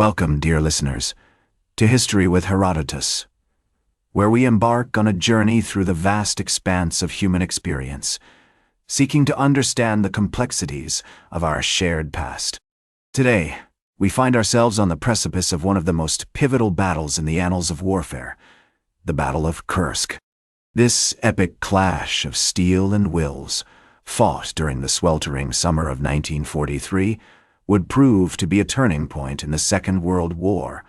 Welcome, dear listeners, to History with Herodotus, where we embark on a journey through the vast expanse of human experience, seeking to understand the complexities of our shared past. Today, we find ourselves on the precipice of one of the most pivotal battles in the annals of warfare, the Battle of Kursk. This epic clash of steel and wills, fought during the sweltering summer of 1943, would prove to be a turning point in the Second World War,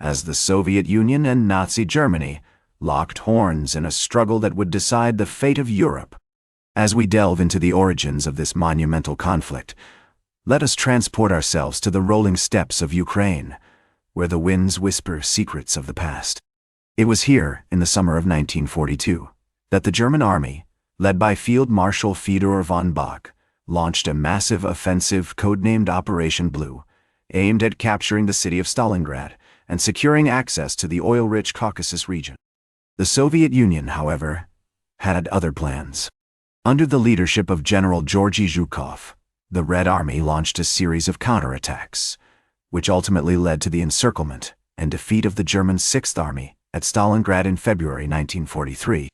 as the Soviet Union and Nazi Germany locked horns in a struggle that would decide the fate of Europe. As we delve into the origins of this monumental conflict, let us transport ourselves to the rolling steppes of Ukraine, where the winds whisper secrets of the past. It was here, in the summer of 1942, that the German army, led by Field Marshal Fedor von Bock, launched a massive offensive codenamed Operation Blue, aimed at capturing the city of Stalingrad and securing access to the oil-rich Caucasus region. The Soviet Union, however, had other plans. Under the leadership of General Georgy Zhukov, the Red Army launched a series of counterattacks, which ultimately led to the encirclement and defeat of the German Sixth Army at Stalingrad in February 1943.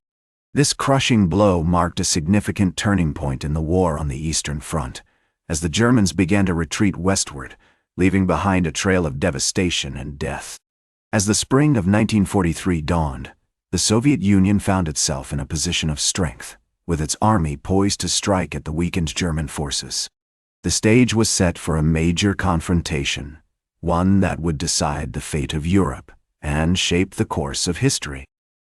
This crushing blow marked a significant turning point in the war on the Eastern Front, as the Germans began to retreat westward, leaving behind a trail of devastation and death. As the spring of 1943 dawned, the Soviet Union found itself in a position of strength, with its army poised to strike at the weakened German forces. The stage was set for a major confrontation, one that would decide the fate of Europe and shape the course of history.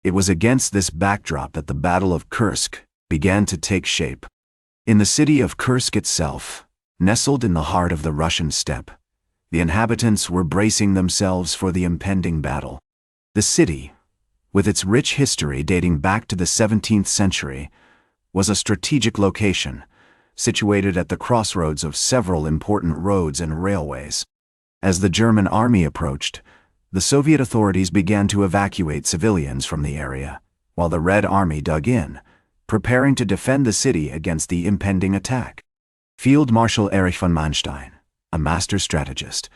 It was against this backdrop that the Battle of Kursk began to take shape. In the city of Kursk itself, nestled in the heart of the Russian steppe, the inhabitants were bracing themselves for the impending battle. The city, with its rich history dating back to the 17th century, was a strategic location, situated at the crossroads of several important roads and railways. As the German army approached, the Soviet authorities began to evacuate civilians from the area, while the Red Army dug in, preparing to defend the city against the impending attack. Field Marshal Erich von Manstein, a master strategist,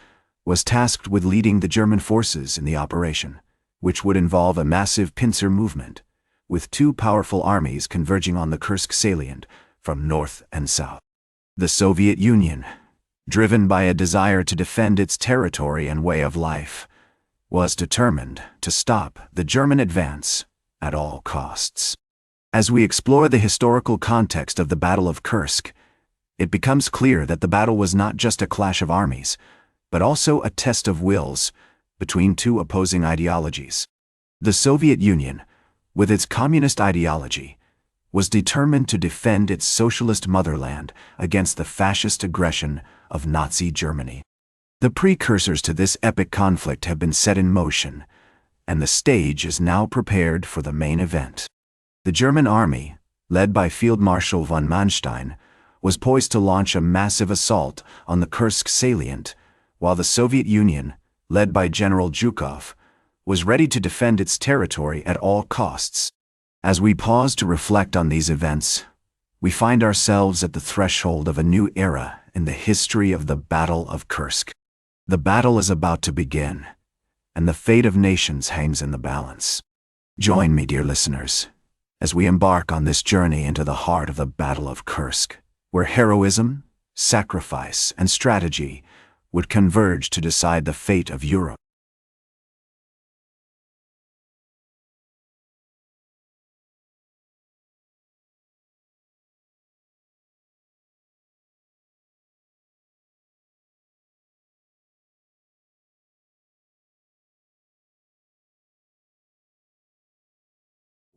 was tasked with leading the German forces in the operation, which would involve a massive pincer movement, with two powerful armies converging on the Kursk salient from north and south. The Soviet Union, driven by a desire to defend its territory and way of life, was determined to stop the German advance at all costs. As we explore the historical context of the Battle of Kursk, it becomes clear that the battle was not just a clash of armies, but also a test of wills between two opposing ideologies. The Soviet Union, with its communist ideology, was determined to defend its socialist motherland against the fascist aggression of Nazi Germany. The precursors to this epic conflict have been set in motion, and the stage is now prepared for the main event. The German army, led by Field Marshal von Manstein, was poised to launch a massive assault on the Kursk salient, while the Soviet Union, led by General Zhukov, was ready to defend its territory at all costs. As we pause to reflect on these events, we find ourselves at the threshold of a new era in the history of the Battle of Kursk. The battle is about to begin, and the fate of nations hangs in the balance. Join me, dear listeners, as we embark on this journey into the heart of the Battle of Kursk, where heroism, sacrifice, and strategy would converge to decide the fate of Europe.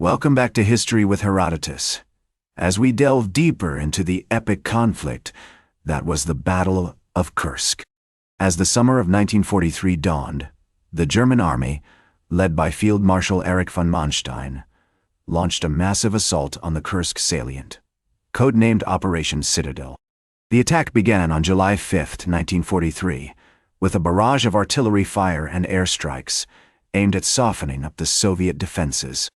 Welcome back to History with Herodotus, as we delve deeper into the epic conflict that was the Battle of Kursk. As the summer of 1943 dawned, the German army, led by Field Marshal Erich von Manstein, launched a massive assault on the Kursk salient, codenamed Operation Citadel. The attack began on July 5, 1943, with a barrage of artillery fire and airstrikes aimed at softening up the Soviet defenses.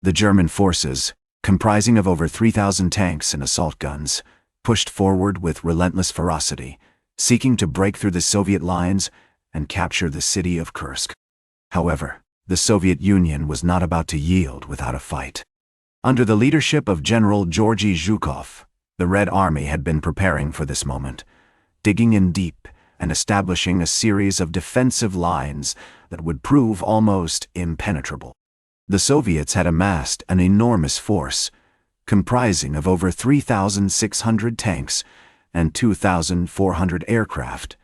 The German forces, comprising of over 3,000 tanks and assault guns, pushed forward with relentless ferocity, seeking to break through the Soviet lines and capture the city of Kursk. However, the Soviet Union was not about to yield without a fight. Under the leadership of General Georgy Zhukov, the Red Army had been preparing for this moment, digging in deep and establishing a series of defensive lines that would prove almost impenetrable. The Soviets had amassed an enormous force, comprising of over 3,600 tanks and 2,400 aircraft,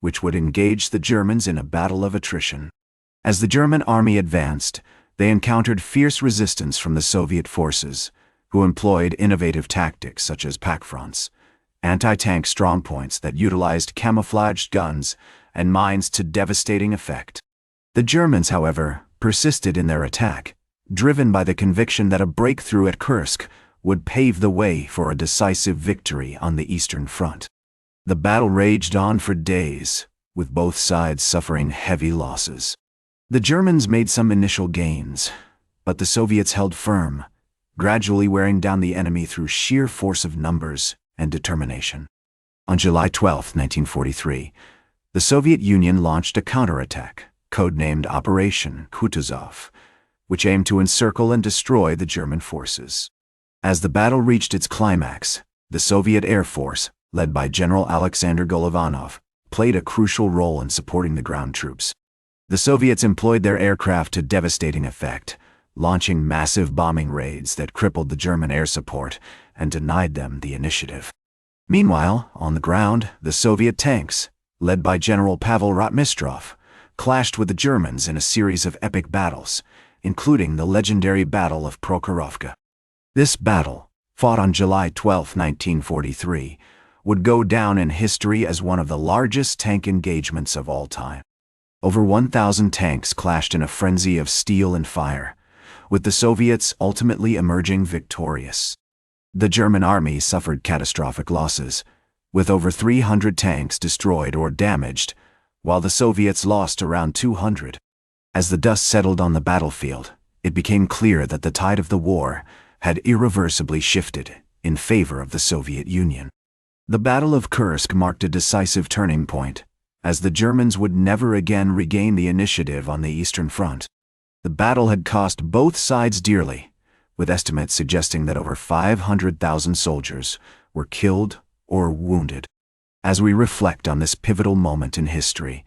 which would engage the Germans in a battle of attrition. As the German army advanced, they encountered fierce resistance from the Soviet forces, who employed innovative tactics such as pack fronts, anti-tank strongpoints that utilized camouflaged guns and mines to devastating effect. The Germans, however, persisted in their attack, driven by the conviction that a breakthrough at Kursk would pave the way for a decisive victory on the Eastern Front. The battle raged on for days, with both sides suffering heavy losses. The Germans made some initial gains, but the Soviets held firm, gradually wearing down the enemy through sheer force of numbers and determination. On July 12, 1943, the Soviet Union launched a counterattack, codenamed Operation Kutuzov, which aimed to encircle and destroy the German forces. As the battle reached its climax, the Soviet Air Force, led by General Alexander Golovanov, played a crucial role in supporting the ground troops. The Soviets employed their aircraft to devastating effect, launching massive bombing raids that crippled the German air support and denied them the initiative. Meanwhile, on the ground, the Soviet tanks, led by General Pavel Rotmistrov, clashed with the Germans in a series of epic battles, including the legendary Battle of Prokhorovka. This battle, fought on July 12, 1943, would go down in history as one of the largest tank engagements of all time. Over 1,000 tanks clashed in a frenzy of steel and fire, with the Soviets ultimately emerging victorious. The German army suffered catastrophic losses, with over 300 tanks destroyed or damaged, while the Soviets lost around 200. As the dust settled on the battlefield, it became clear that the tide of the war had irreversibly shifted in favor of the Soviet Union. The Battle of Kursk marked a decisive turning point, as the Germans would never again regain the initiative on the Eastern Front. The battle had cost both sides dearly, with estimates suggesting that over 500,000 soldiers were killed or wounded. As we reflect on this pivotal moment in history,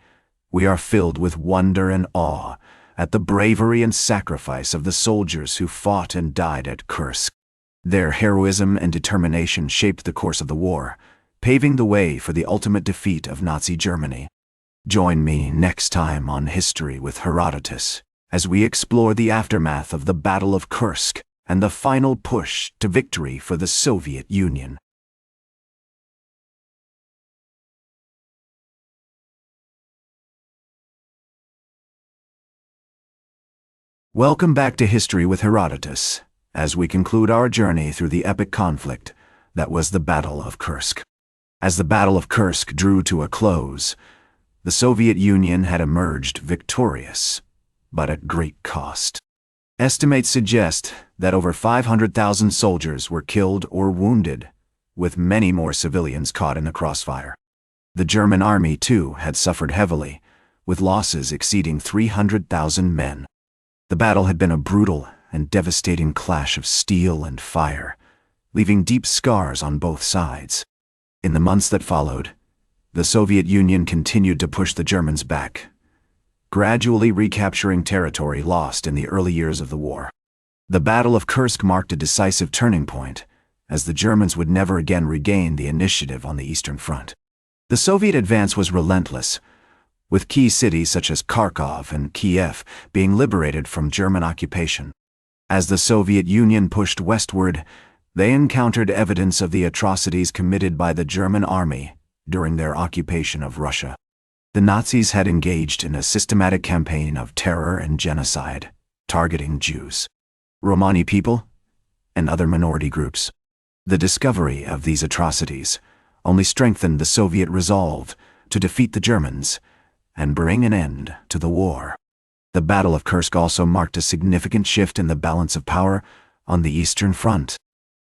we are filled with wonder and awe at the bravery and sacrifice of the soldiers who fought and died at Kursk. Their heroism and determination shaped the course of the war, paving the way for the ultimate defeat of Nazi Germany. Join me next time on History with Herodotus, as we explore the aftermath of the Battle of Kursk and the final push to victory for the Soviet Union. Welcome back to History with Herodotus, as we conclude our journey through the epic conflict that was the Battle of Kursk. As the Battle of Kursk drew to a close, the Soviet Union had emerged victorious, but at great cost. Estimates suggest that over 500,000 soldiers were killed or wounded, with many more civilians caught in the crossfire. The German army, too, had suffered heavily, with losses exceeding 300,000 men. The battle had been a brutal and devastating clash of steel and fire, leaving deep scars on both sides. In the months that followed, the Soviet Union continued to push the Germans back, gradually recapturing territory lost in the early years of the war. The Battle of Kursk marked a decisive turning point, as the Germans would never again regain the initiative on the Eastern Front. The Soviet advance was relentless, with key cities such as Kharkov and Kiev being liberated from German occupation. As the Soviet Union pushed westward, they encountered evidence of the atrocities committed by the German army during their occupation of Russia. The Nazis had engaged in a systematic campaign of terror and genocide, targeting Jews, Romani people, and other minority groups. The discovery of these atrocities only strengthened the Soviet resolve to defeat the Germans and bring an end to the war. The Battle of Kursk also marked a significant shift in the balance of power on the Eastern Front.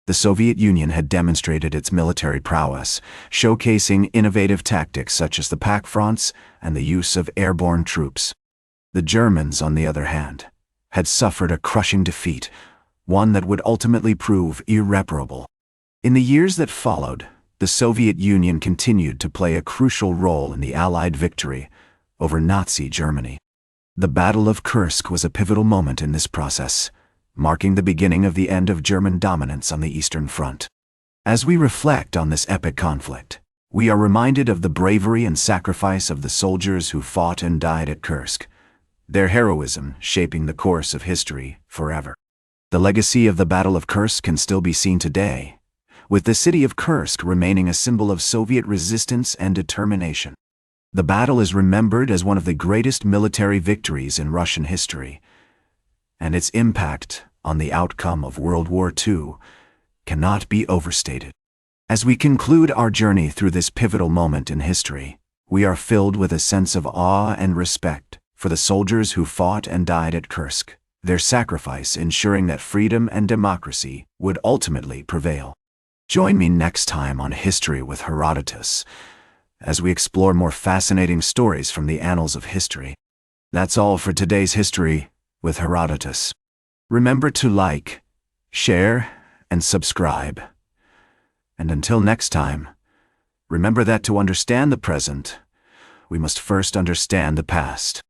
The Soviet Union had demonstrated its military prowess, showcasing innovative tactics such as the pack fronts and the use of airborne troops. The Germans, on the other hand, had suffered a crushing defeat, one that would ultimately prove irreparable. In the years that followed, the Soviet Union continued to play a crucial role in the Allied victory over Nazi Germany. The Battle of Kursk was a pivotal moment in this process, marking the beginning of the end of German dominance on the Eastern Front. As we reflect on this epic conflict, we are reminded of the bravery and sacrifice of the soldiers who fought and died at Kursk, their heroism shaping the course of history forever. The legacy of the Battle of Kursk can still be seen today, with the city of Kursk remaining a symbol of Soviet resistance and determination. The battle is remembered as one of the greatest military victories in Russian history, and its impact on the outcome of World War II cannot be overstated. As we conclude our journey through this pivotal moment in history, we are filled with a sense of awe and respect for the soldiers who fought and died at Kursk, their sacrifice ensuring that freedom and democracy would ultimately prevail. Join me next time on History with Herodotus, as we explore more fascinating stories from the annals of history. That's all for today's History with Herodotus. Remember to like, share, and subscribe. And until next time, remember that to understand the present, we must first understand the past.